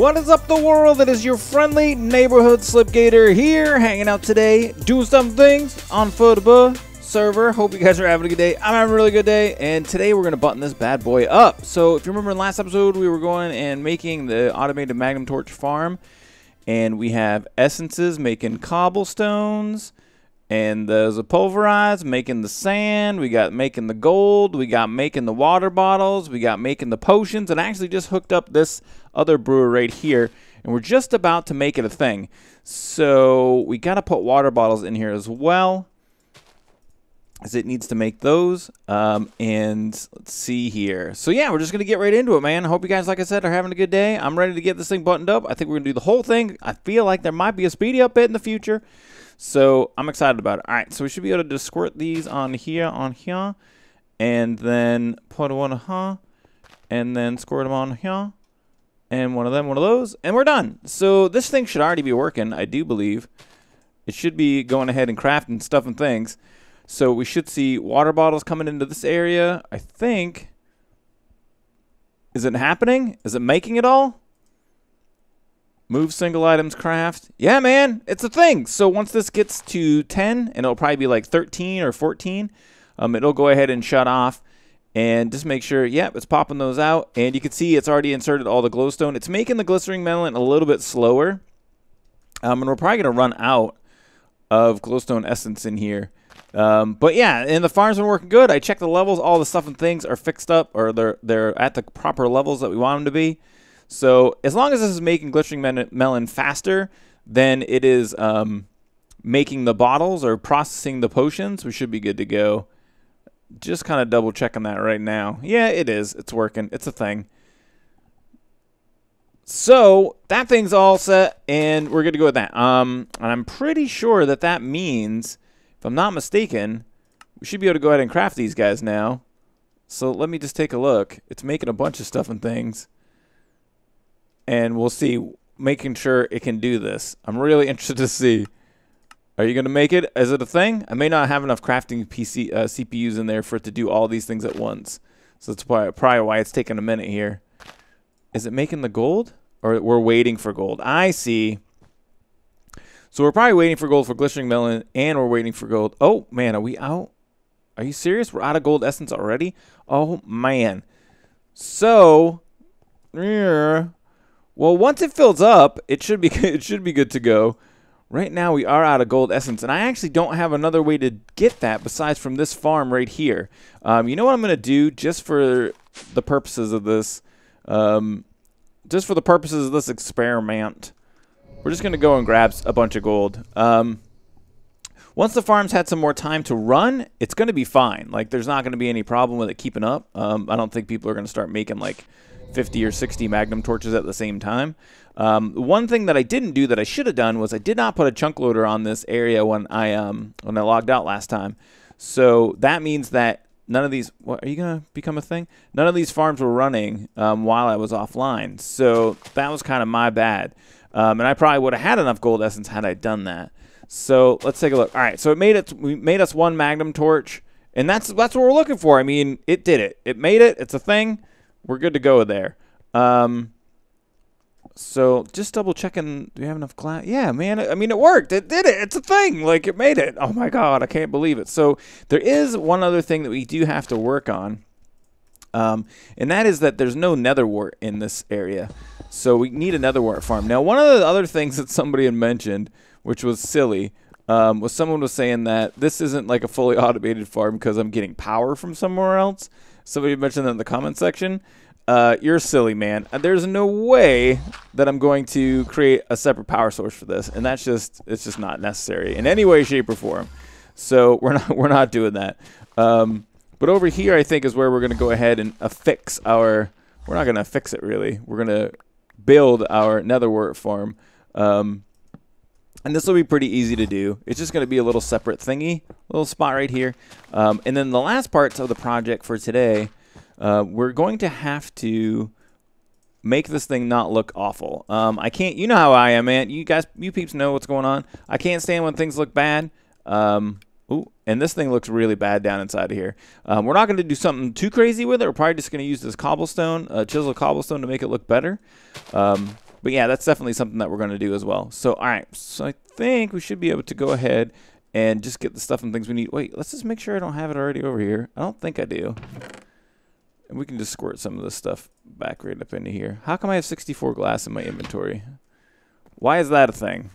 What is up, the world? It is your friendly neighborhood Slipgator here, hanging out today, doing some things on Futaba server. Hope you guys are having a good day. I'm having a really good day, and today we're going to button this bad boy up. So if you remember in last episode, we were going and making the automated Magnum Torch farm, and we have essences making cobblestones, and there's a pulverized making the sand. We got making the gold. We got making the water bottles. We got making the potions, and I actually just hooked up this other brewer right here, and we're just about to make it a thing. So we got to put water bottles in here as well, as it needs to make those. And let's see here. So yeah, we're just gonna get right into it, man. I hope you guys, like I said, are having a good day. I'm ready to get this thing buttoned up. I think we're gonna do the whole thing. I feel like there might be a speedy update in the future, so I'm excited about it. All right, so we should be able to just squirt these on here, and then put one on, and then squirt them on here, and one of them, one of those, and we're done. So this thing should already be working, I do believe. It should be going ahead and crafting stuff and things. So we should see water bottles coming into this area, I think. Is it happening? Is it making it all? Move single items craft. Yeah, man, it's a thing. So once this gets to 10, and it'll probably be like 13 or 14, it'll go ahead and shut off. And just make sure, yep, it's popping those out. And you can see it's already inserted all the glowstone. It's making the glistering melon a little bit slower. And we're probably going to run out of glowstone essence in here. But yeah, and the farm's been working good. I checked the levels. All the stuff and things are fixed up, or they're at the proper levels that we want them to be. So as long as this is making glistering melon faster than it is making the bottles or processing the potions, we should be good to go. Just kind of double checking that right now. Yeah, it is. It's working. It's a thing. So that thing's all set, and we're good to go with that. And I'm pretty sure that that means, if I'm not mistaken, we should be able to go ahead and craft these guys now. So let me just take a look. It's making a bunch of stuff and things. And we'll see, making sure it can do this. I'm really interested to see. Are you going to make it? Is it a thing? I may not have enough crafting CPUs in there for it to do all these things at once. So that's probably why it's taking a minute here. Is it making the gold? Or we're waiting for gold? I see. So we're probably waiting for gold for glistering melon, and we're waiting for gold. Oh, man, are we out? Are you serious? We're out of gold essence already? Oh, man. So, yeah. Well, once it fills up, it should be good to go. Right now, we are out of gold essence, and I actually don't have another way to get that besides from this farm right here. You know what I'm going to do just for the purposes of this? Just for the purposes of this experiment, we're just going to go and grab a bunch of gold. Once the farm's had some more time to run, it's going to be fine. Like, there's not going to be any problem with it keeping up. I don't think people are going to start making, like, 50 or 60 Magnum torches at the same time. One thing that I didn't do that I should have done was I did not put a chunk loader on this area when I logged out last time. So that means that none of these, what, are you going to become a thing? None of these farms were running while I was offline. So that was kind of my bad. And I probably would have had enough gold essence had I done that. So let's take a look. All right, so we made us one Magnum torch, and that's what we're looking for. I mean, it did it. It made it. It's a thing. We're good to go there. So just double checking. Do we have enough glass? Yeah, man. I mean, it worked. It did it. It's a thing. Like, it made it. Oh my God, I can't believe it. So there is one other thing that we do have to work on, and that is that there's no nether wart in this area. So we need a nether wart farm. Now, one of the other things that somebody had mentioned, which was silly, was someone was saying that this isn't like a fully automated farm because I'm getting power from somewhere else. Somebody mentioned that in the comment section. You're silly, man. There's no way that I'm going to create a separate power source for this, and it's just not necessary in any way, shape, or form. So we're not doing that. But over here, I think, is where we're going to go ahead and affix our. We're not going to affix it really. We're going to build our nether wart farm. And this will be pretty easy to do. It's just going to be a little separate thingy, little spot right here. And then the last parts of the project for today, we're going to have to make this thing not look awful. I can't, you know how I am, man. You peeps know what's going on. I can't stand when things look bad. Ooh, and this thing looks really bad down inside of here. We're not going to do something too crazy with it. We're probably just going to use this cobblestone, chisel cobblestone, to make it look better. But yeah, that's definitely something that we're going to do as well. So, all right. So I think we should be able to go ahead and just get the stuff and things we need. Wait, let's just make sure I don't have it already over here. I don't think I do. And we can just squirt some of this stuff back right up into here. How come I have 64 glass in my inventory? Why is that a thing?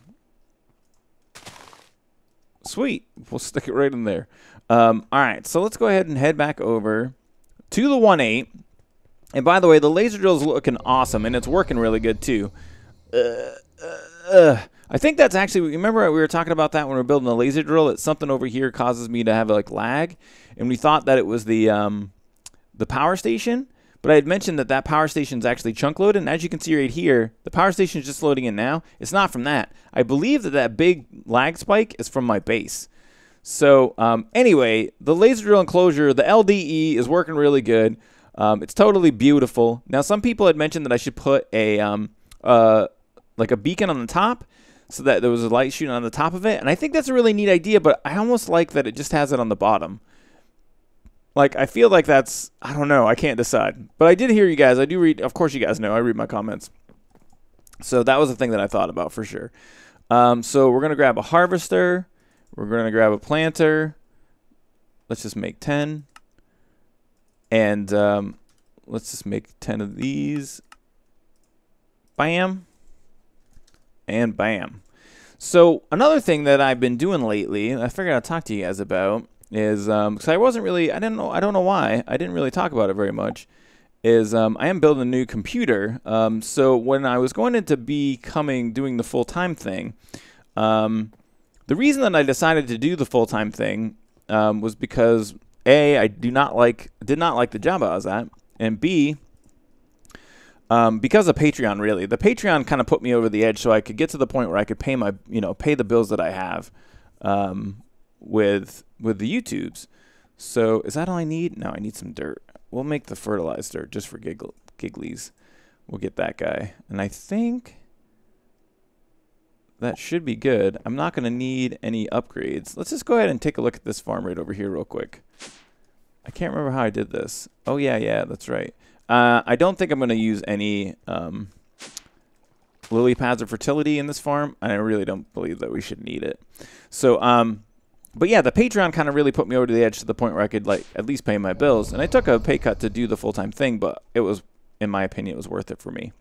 Sweet. We'll stick it right in there. All right. So let's go ahead and head back over to the 1.8. And by the way, the laser drill is looking awesome, and it's working really good too. I think that's actually, remember we were talking about that when we were building the laser drill? It's something over here causes me to have like lag, and we thought that it was the power station. But I had mentioned that power station is actually chunk loaded, and as you can see right here, the power station is just loading in now. It's not from that. I believe that big lag spike is from my base. So anyway, the laser drill enclosure, the LDE, is working really good. It's totally beautiful. Now, some people had mentioned that I should put a like a beacon on the top so that there was a light shooting on the top of it. And I think that's a really neat idea, but I almost like that it just has it on the bottom. Like, I feel like that's, I don't know, I can't decide. But I did hear you guys. I do read, of course you guys know, I read my comments. So that was the thing that I thought about for sure. So we're going to grab a harvester. We're going to grab a planter. Let's just make 10. And let's just make 10 of these. Bam. And bam. So another thing that I've been doing lately, I figured I'd talk to you guys about, is because I don't know why I didn't really talk about it very much, is I am building a new computer. So when I was going into doing the full-time thing, the reason that I decided to do the full-time thing was because A, I did not like the job I was at, and B, because of Patreon, really. The Patreon kind of put me over the edge so I could get to the point where I could pay pay the bills that I have with the YouTubes. So is that all I need? No, I need some dirt. We'll make the fertilized dirt just for gigglies. We'll get that guy. And I think that should be good. I'm not going to need any upgrades. Let's just go ahead and take a look at this farm right over here real quick. I can't remember how I did this. Oh, yeah, that's right. I don't think I'm going to use any lily pads of fertility in this farm. I really don't believe that we should need it. So, but yeah, the Patreon kind of really put me over to the edge to the point where I could at least pay my bills. And I took a pay cut to do the full-time thing, but it was, in my opinion, it was worth it for me.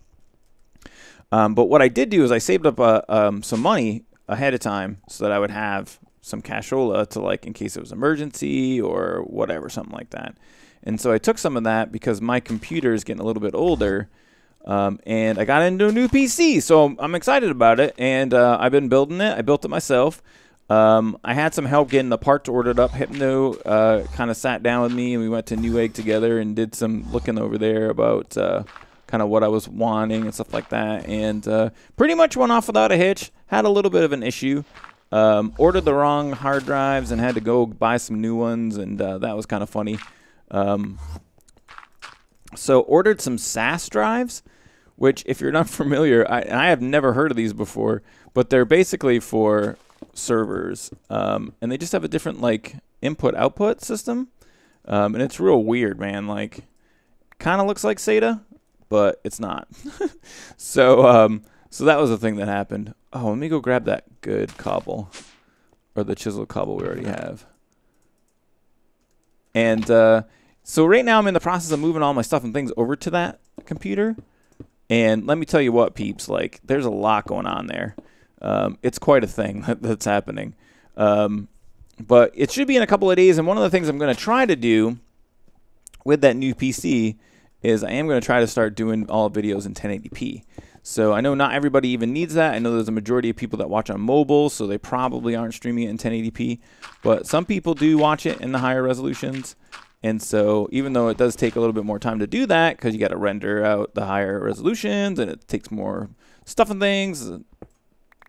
But what I did do is I saved up some money ahead of time so that I would have some cashola to in case it was emergency or whatever, something like that. And so I took some of that because my computer is getting a little bit older, and I got into a new PC, so I'm excited about it. And I've been building it. I built it myself. I had some help getting the parts ordered up. Hypno kind of sat down with me, and we went to Newegg together and did some looking over there about kind of what I was wanting and stuff like that. And pretty much went off without a hitch. Had a little bit of an issue. Ordered the wrong hard drives and had to go buy some new ones, and that was kind of funny. So ordered some SAS drives, which if you're not familiar, I have never heard of these before, but they're basically for servers, and they just have a different input-output system, and it's real weird, man. Kind of looks like SATA, but it's not. So that was the thing that happened. Oh, let me go grab that good cobble, or the chiseled cobble we already have. And so right now I'm in the process of moving all my stuff and things over to that computer. And let me tell you what, peeps, there's a lot going on there. It's quite a thing that's happening. But it should be in a couple of days. And one of the things I'm going to try to do with that new PC is I am going to try to start doing all videos in 1080p. So I know not everybody even needs that. I know there's a majority of people that watch on mobile, so they probably aren't streaming it in 1080p. But some people do watch it in the higher resolutions. And so even though it does take a little bit more time to do that, because you got to render out the higher resolutions, and it takes more stuff and things,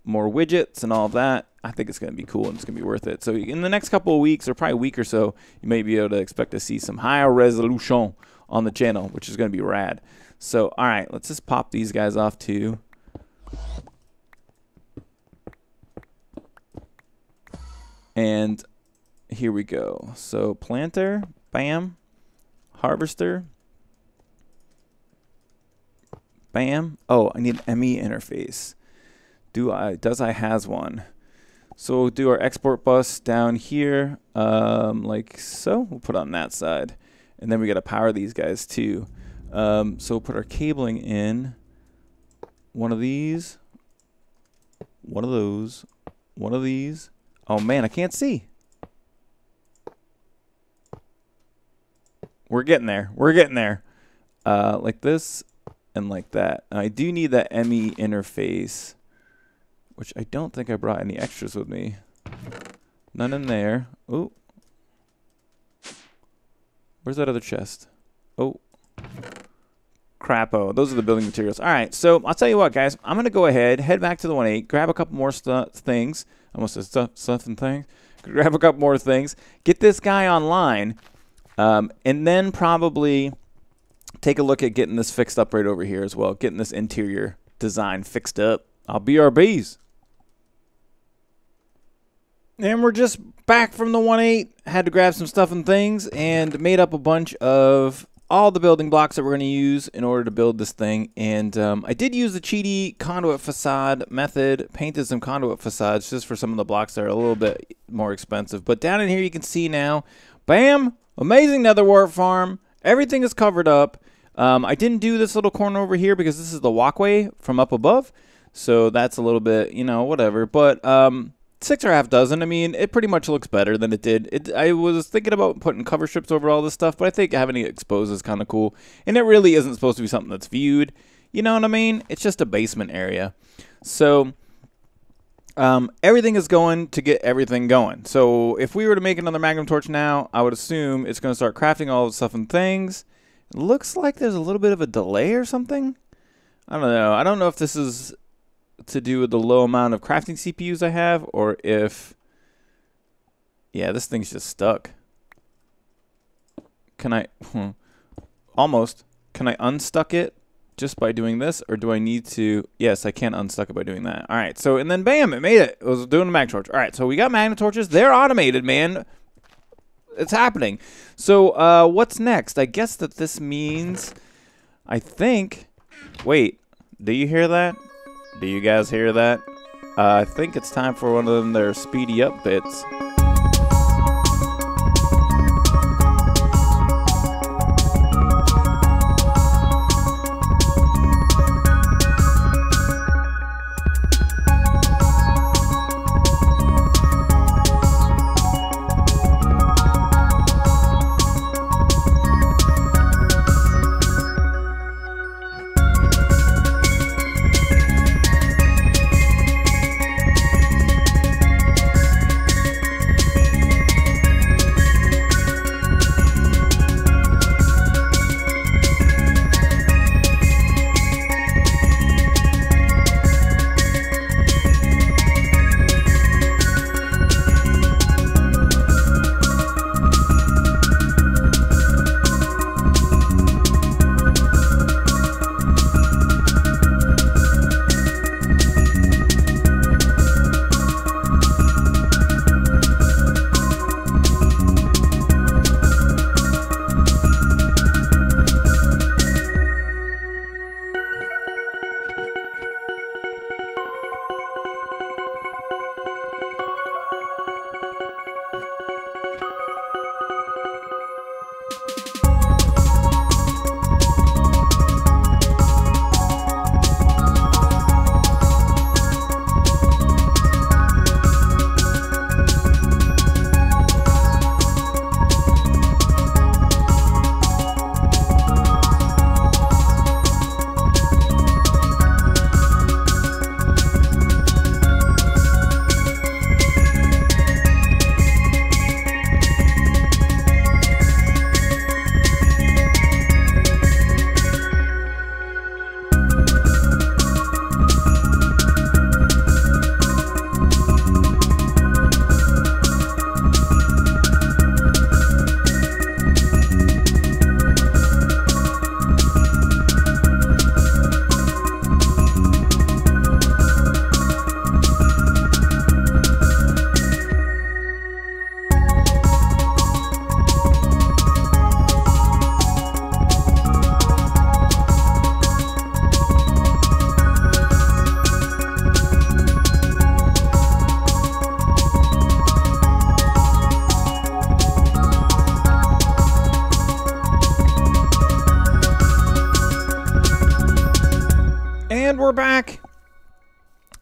more widgets and all of that, I think it's going to be cool and it's going to be worth it. So in the next couple of weeks, or probably a week or so, you may be able to expect to see some higher resolution on the channel, which is going to be rad. So, all right, let's just pop these guys off too. And here we go. So planter, bam, harvester, Bam. Oh, I need an ME interface. Does I has one? So we'll do our export bus down here, like so. We'll put it on that side. And then we got to power these guys too. So we'll put our cabling in. One of these. One of those. One of these. Oh man, I can't see. We're getting there. We're getting there. Like this and like that. I do need that ME interface, which I don't think I brought any extras with me. None in there. Oh. Where's that other chest? Oh. Crapo. Those are the building materials. All right, so I'll tell you what, guys. I'm going to go ahead, head back to the 1.8, grab a couple more things. Almost said stuff and things. Grab a couple more things. Get this guy online. And then probably take a look at getting this fixed up right over here as well. Getting this interior design fixed up. I'll BRBs. And we're just back from the 1.8. Had to grab some stuff and things and made up a bunch of all the building blocks that we're going to use in order to build this thing. And I did use the cheaty conduit facade method, painted some conduit facades just for some of the blocks that are a little bit more expensive. But down in here you can see now, bam, amazing nether wart farm. Everything is covered up. I didn't do this little corner over here because this is the walkway from up above. So that's a little bit, you know, whatever. But 6 or a half dozen. I mean, it pretty much looks better than it did. I was thinking about putting cover strips over all this stuff, but I think having it exposed is kind of cool. And it really isn't supposed to be something that's viewed. You know what I mean? It's just a basement area. So everything is going to get everything going. So if we were to make another Magnum torch now, I would assume it's going to start crafting all the stuff and things. It looks like there's a little bit of a delay or something. I don't know. I don't know if this is to do with the low amount of crafting CPUs I have, or if, yeah, this thing's just stuck. Can I, almost, can I unstuck it just by doing this, or do I need to, yes, I can unstuck it by doing that. All right, so, and then bam, it made it. It was doing a mag torch. All right, so we got magnet torches. They're automated, man. It's happening. So what's next? I guess that this means, I think, wait, do you hear that? Do you guys hear that? I think it's time for one of them their speedy up bits.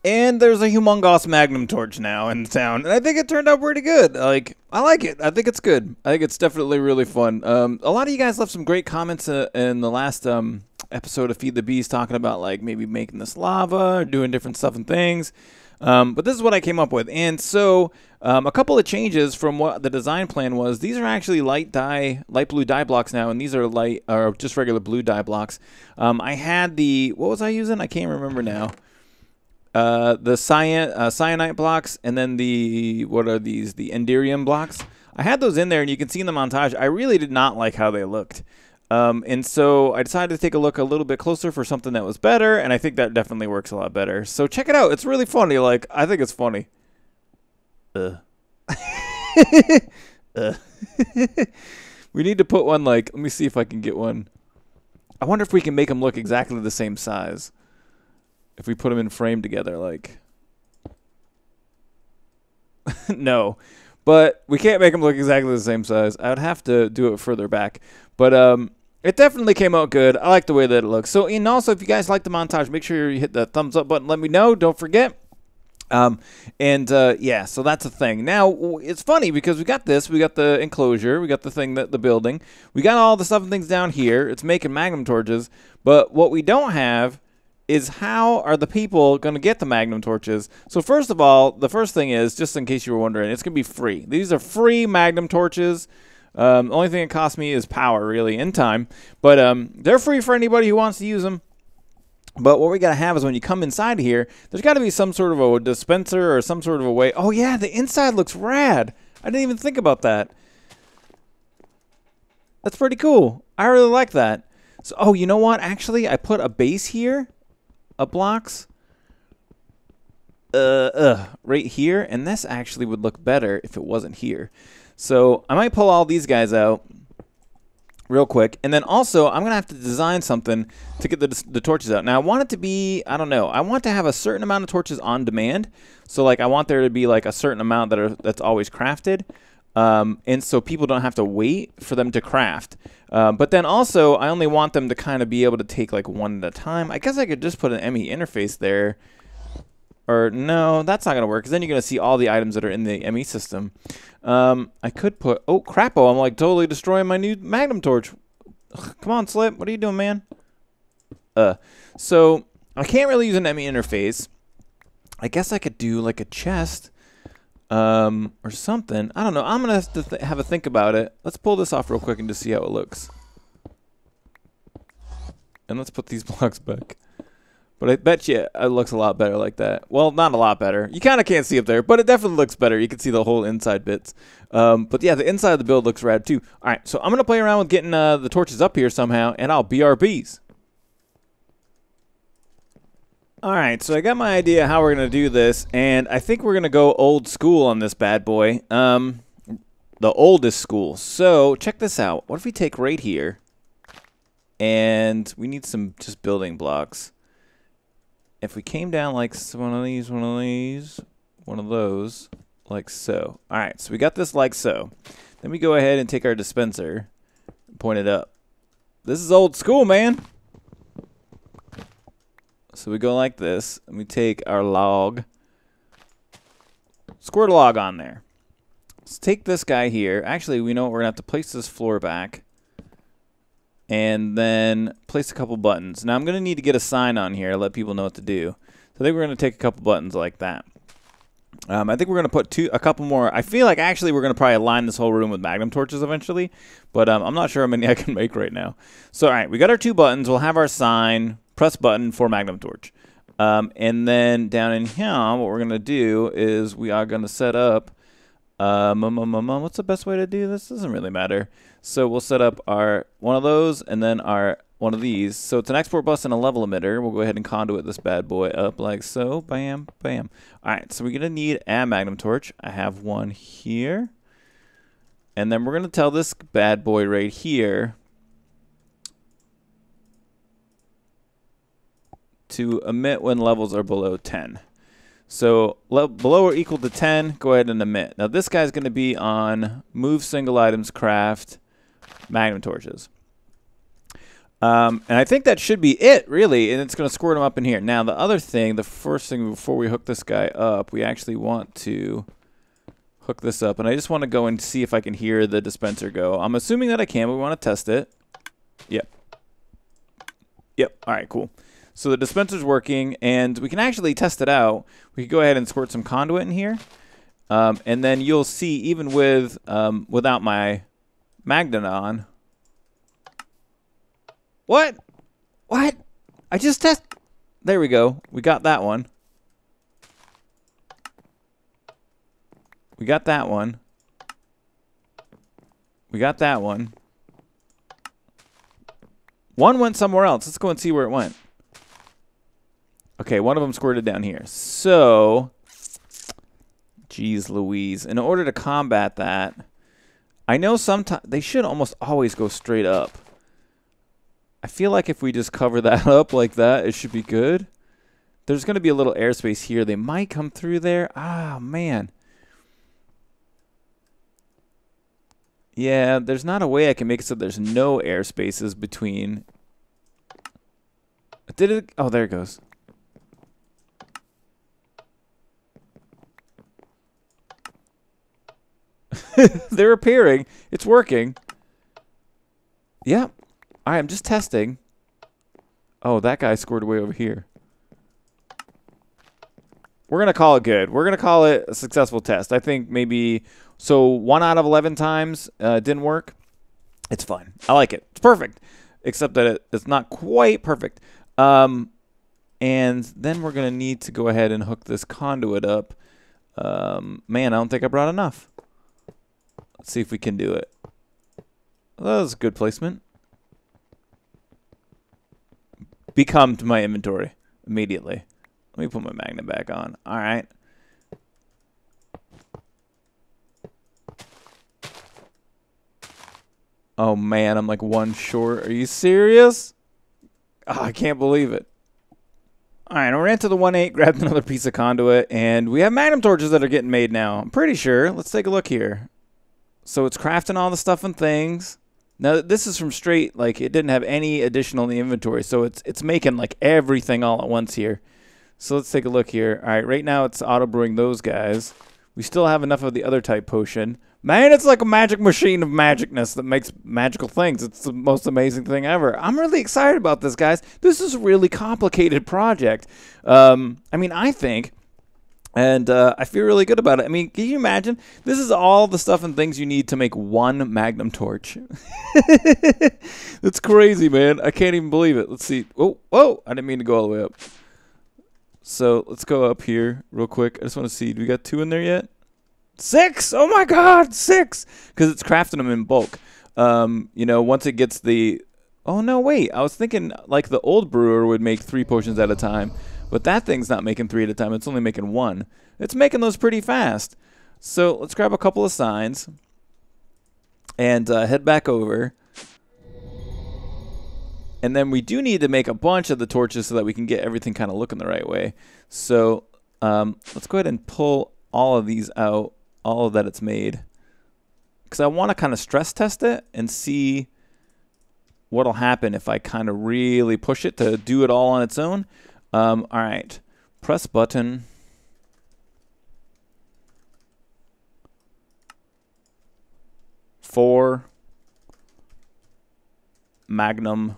And there's a humongous magnum torch now in town, and I think it turned out pretty good. Like, I like it. I think it's good. I think it's definitely really fun. A lot of you guys left some great comments in the last episode of Feed the Beast talking about, like, maybe making this lava or doing different stuff and things. But this is what I came up with. And so a couple of changes from what the design plan was. These are actually light blue dye blocks now, and these are just regular blue dye blocks. I had what was I using? I can't remember now. The cyanite blocks, and then what are these? The enderium blocks. I had those in there, and you can see in the montage, I really did not like how they looked. And so I decided to take a look a little bit closer for something that was better, and I think that definitely works a lot better. So check it out. It's really funny. Like, I think it's funny. We need to put one, like, let me see if I can get one. I wonder if we can make them look exactly the same size. If we put them in frame together, like. No. But we can't make them look exactly the same size. I would have to do it further back. But it definitely came out good. I like the way that it looks. So, and also, if you guys like the montage, make sure you hit the thumbs up button. Let me know. Don't forget. Yeah, so that's the thing. Now, it's funny because we got this. We got the enclosure. We got the thing, the building. We got all the stuff and things down here. It's making magnum torches. But what we don't have is how are the people going to get the magnum torches. So first of all, the first thing is, just in case you were wondering, it's going to be free. These are free magnum torches. The only thing it costs me is power, really, and time. But they're free for anybody who wants to use them. But what we got to have is when you come inside here, there's got to be some sort of a dispenser or some sort of a way. Oh, yeah, the inside looks rad. I didn't even think about that. That's pretty cool. I really like that. So, oh, you know what? Actually, I put a base here. Blocks right here, and this actually would look better if it wasn't here. So I might pull all these guys out real quick, and then also I'm gonna have to design something to get the torches out. Now I want it to be, I don't know, I want to have a certain amount of torches on demand. So like I want there to be like a certain amount that's always crafted. And so people don't have to wait for them to craft. But then also, I only want them to kind of be able to take like one at a time. I guess I could just put an ME interface there. Or no, that's not going to work, because then you're going to see all the items that are in the ME system. I could put, oh, crapo, I'm like totally destroying my new magnum torch. Ugh, come on, Slip, what are you doing, man? So I can't really use an ME interface. I guess I could do like a chest. Or something. I don't know. I'm going to have to have a think about it. Let's pull this off real quick and just see how it looks. And let's put these blocks back. But I bet you it looks a lot better like that. Well, not a lot better. You kind of can't see up there, but it definitely looks better. You can see the whole inside bits. But yeah, the inside of the build looks rad too. All right, so I'm going to play around with getting the torches up here somehow, and I'll BRBs. Alright, so I got my idea how we're going to do this, and I think we're going to go old school on this bad boy. The oldest school. So, check this out. What if we take right here, and we need some just building blocks. If we came down like one of these, one of those, like so. Alright, so we got this like so. Then we go ahead and take our dispenser, and point it up. This is old school, man. So we go like this, and we take our log, squirt a log on there. Let's take this guy here. Actually, we know what, we're going to have to place this floor back, and then place a couple buttons. Now, I'm going to need to get a sign on here to let people know what to do. So I think we're going to take a couple buttons like that. I think we're going to put a couple more. I feel like actually we're going to probably line this whole room with magnum torches eventually, but I'm not sure how many I can make right now. So, all right, we got our two buttons. We'll have our sign. Press button for magnum torch. And then down in here, what we're going to do is we are going to set up, what's the best way to do this? Doesn't really matter. So we'll set up our one of those and then our one of these. So it's an export bus and a level emitter. We'll go ahead and conduit this bad boy up like so. Bam, bam. All right, so we're going to need a magnum torch. I have one here. And then we're going to tell this bad boy right here to emit when levels are below 10. So below or equal to 10, go ahead and emit. Now this guy's going to be on move single items, craft, magnum torches. And I think that should be it, really, and it's going to squirt them up in here. Now, the other thing, the first thing before we hook this guy up, we actually want to hook this up, and I just want to go and see if I can hear the dispenser go. I'm assuming that I can, but we want to test it. Yep. Yep. All right, cool. So the dispenser's working, and we can actually test it out. We could go ahead and squirt some conduit in here, and then you'll see, even with without my magnet on. What? What? I just test. There we go. We got that one. We got that one. We got that one. One went somewhere else. Let's go and see where it went. Okay, one of them squirted down here. So, geez Louise. In order to combat that, I know sometimes they should almost always go straight up. I feel like if we just cover that up like that, it should be good. There's going to be a little airspace here. They might come through there. Ah, man. Yeah, there's not a way I can make it so there's no air spaces between. Did it? Oh, there it goes. They're appearing. It's working. Yep. All right, I'm just testing. Oh, that guy scored way over here. We're going to call it good. We're going to call it a successful test. I think maybe, so 1 out of 11 times didn't work. It's fine. I like it. It's perfect. Except that it's not quite perfect. And then we're going to need to go ahead and hook this conduit up. Man, I don't think I brought enough. Let's see if we can do it. That was a good placement. Become to my inventory immediately. Let me put my magnet back on. All right. Oh, man, I'm like 1 short. Are you serious? Oh, I can't believe it. All right, I ran to the 1.8, grabbed another piece of conduit, and we have magnum torches that are getting made now. I'm pretty sure. Let's take a look here. So it's crafting all the stuff and things. Now, this is from straight, like, it didn't have any additional in the inventory, so it's making, like, everything all at once here. So let's take a look here. All right, right now it's auto-brewing those guys. We still have enough of the other type potion. Man, it's like a magic machine of magicness that makes magical things. It's the most amazing thing ever. I'm really excited about this, guys. This is a really complicated project. I mean, I think... And I feel really good about it. I mean, can you imagine? This is all the stuff and things you need to make one magnum torch. That's crazy, man. I can't even believe it. Let's see. Oh, whoa. I didn't mean to go all the way up. So let's go up here real quick. I just want to see. Do we got 2 in there yet? 6. Oh, my God. 6. Because it's crafting them in bulk. You know, once it gets the... Oh, no, wait. I was thinking like the old brewer would make 3 potions at a time. But that thing's not making 3 at a time. It's only making 1. It's making those pretty fast. So let's grab a couple of signs and head back over. And then we do need to make a bunch of the torches so that we can get everything kind of looking the right way. So let's go ahead and pull all of these out, all of that it's made. Because I want to kind of stress test it and see what'll happen if I kind of really push it to do it all on its own. All right, press button. For magnum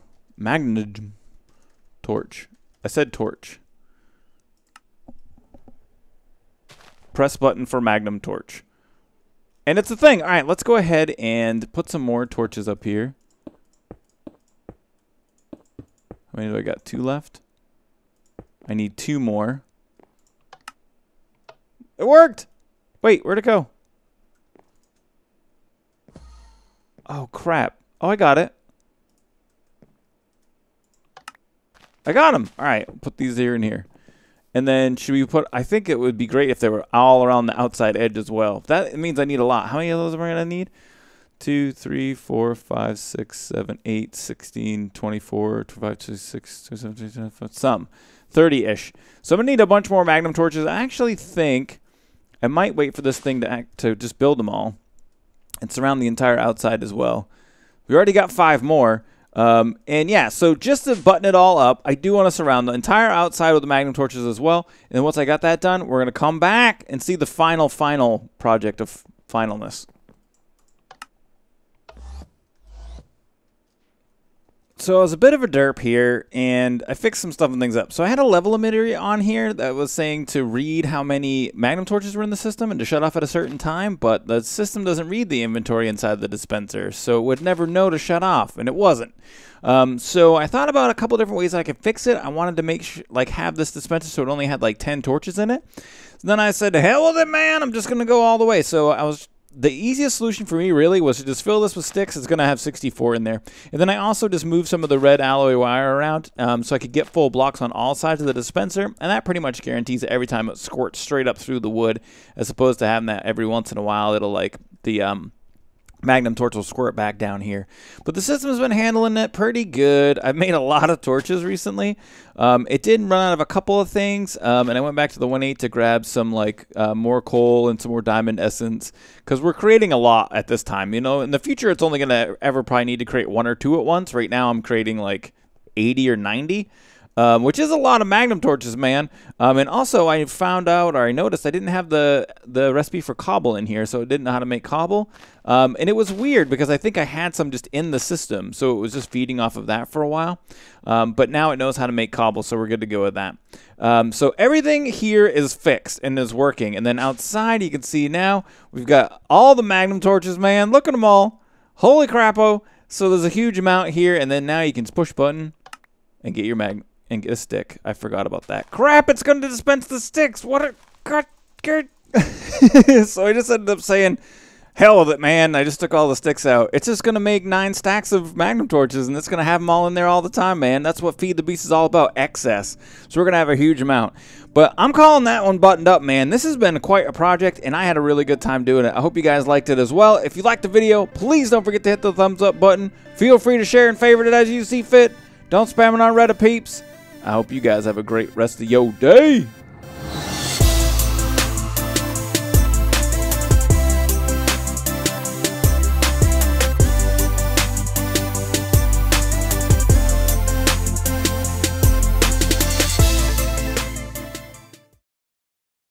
torch. I said torch. Press button for magnum torch. And it's a thing. All right, let's go ahead and put some more torches up here. How many do I got? 2 left? I need 2 more. It worked! Wait, where'd it go? Oh, crap. Oh, I got it. I got them. All right, put these here and here. And then should we put... I think it would be great if they were all around the outside edge as well. That means I need a lot. How many of those am I going to need? 2, 3, 4, 5, 6, 7, 8, 16, 24, 25, 26, 27, 28, some. 30-ish. So I'm going to need a bunch more magnum torches. I actually think I might wait for this thing to just build them all and surround the entire outside as well. We already got 5 more. And yeah, so just to button it all up, I do want to surround the entire outside with the magnum torches as well. And then once I got that done, we're going to come back and see the final project of finalness. So I was a bit of a derp here, and I fixed some stuff and things up. So I had a level emitter on here that was saying to read how many magnum torches were in the system and to shut off at a certain time, but the system doesn't read the inventory inside the dispenser, so it would never know to shut off, and it wasn't. So I thought about a couple different ways I could fix it. I wanted to make have this dispenser so it only had like 10 torches in it. So then I said, to hell with it, man, I'm just going to go all the way. So the easiest solution for me really was to just fill this with sticks. It's going to have 64 in there. And then I also just moved some of the red alloy wire around so I could get full blocks on all sides of the dispenser. And that pretty much guarantees that every time it squirts straight up through the wood, as opposed to having that every once in a while, it'll like the magnum torch will squirt back down here. But the system has been handling it pretty good. I've made a lot of torches recently. It did run out of a couple of things, and I went back to the 1.8 to grab some more coal and some more diamond essence, because we're creating a lot at this time. You know, in the future, it's only going to ever probably need to create 1 or 2 at once. Right now, I'm creating like 80 or 90. Which is a lot of magnum torches, man. And also, I found out, or I noticed, I didn't have the recipe for cobble in here, so I didn't know how to make cobble. And it was weird, because I think I had some just in the system, so it was just feeding off of that for a while. But now it knows how to make cobble, so we're good to go with that. So everything here is fixed and is working. And then outside, you can see now, we've got all the magnum torches, man. Look at them all. Holy crappo. So there's a huge amount here, and then now you can push button and get your magnum. And get a stick. I forgot about that. Crap, it's going to dispense the sticks. What a... So I just ended up saying, hell with it, man. I just took all the sticks out. It's just going to make 9 stacks of magnum torches, and it's going to have them all in there all the time, man. That's what Feed the Beast is all about, excess. So we're going to have a huge amount. But I'm calling that one buttoned up, man. This has been quite a project, and I had a really good time doing it. I hope you guys liked it as well. If you liked the video, please don't forget to hit the thumbs up button. Feel free to share and favorite it as you see fit. Don't spam it on Reddit, peeps. I hope you guys have a great rest of your day.